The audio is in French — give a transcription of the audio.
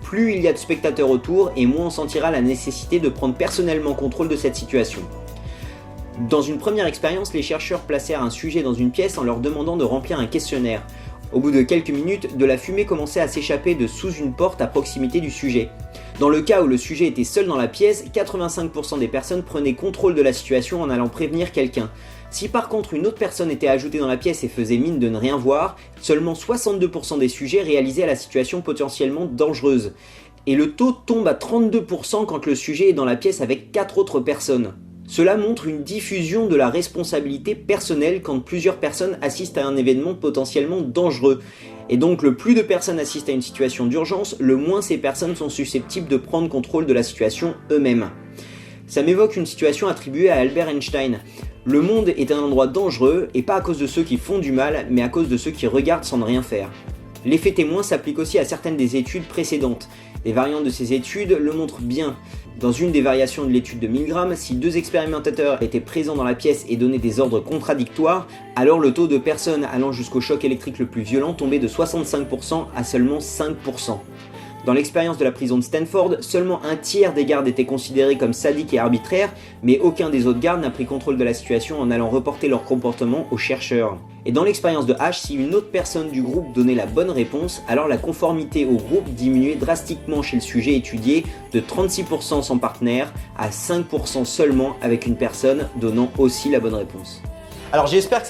plus il y a de spectateurs autour et moins on sentira la nécessité de prendre personnellement contrôle de cette situation. Dans une première expérience, les chercheurs placèrent un sujet dans une pièce en leur demandant de remplir un questionnaire. Au bout de quelques minutes, de la fumée commençait à s'échapper de sous une porte à proximité du sujet. Dans le cas où le sujet était seul dans la pièce, 85% des personnes prenaient contrôle de la situation en allant prévenir quelqu'un. Si par contre une autre personne était ajoutée dans la pièce et faisait mine de ne rien voir, seulement 62% des sujets réalisaient la situation potentiellement dangereuse. Et le taux tombe à 32% quand le sujet est dans la pièce avec 4 autres personnes. Cela montre une diffusion de la responsabilité personnelle quand plusieurs personnes assistent à un événement potentiellement dangereux. Et donc le plus de personnes assistent à une situation d'urgence, le moins ces personnes sont susceptibles de prendre contrôle de la situation eux-mêmes. Ça m'évoque une situation attribuée à Albert Einstein. Le monde est un endroit dangereux, et pas à cause de ceux qui font du mal, mais à cause de ceux qui regardent sans ne rien faire. L'effet témoin s'applique aussi à certaines des études précédentes. Les variantes de ces études le montrent bien. Dans une des variations de l'étude de Milgram, si 2 expérimentateurs étaient présents dans la pièce et donnaient des ordres contradictoires, alors le taux de personnes allant jusqu'au choc électrique le plus violent tombait de 65% à seulement 5%. Dans l'expérience de la prison de Stanford, seulement un tiers des gardes étaient considérés comme sadiques et arbitraires, mais aucun des autres gardes n'a pris contrôle de la situation en allant reporter leur comportement aux chercheurs. Et dans l'expérience de H, si une autre personne du groupe donnait la bonne réponse, alors la conformité au groupe diminuait drastiquement chez le sujet étudié de 36% sans partenaire à 5% seulement avec une personne donnant aussi la bonne réponse. Alors j'espère que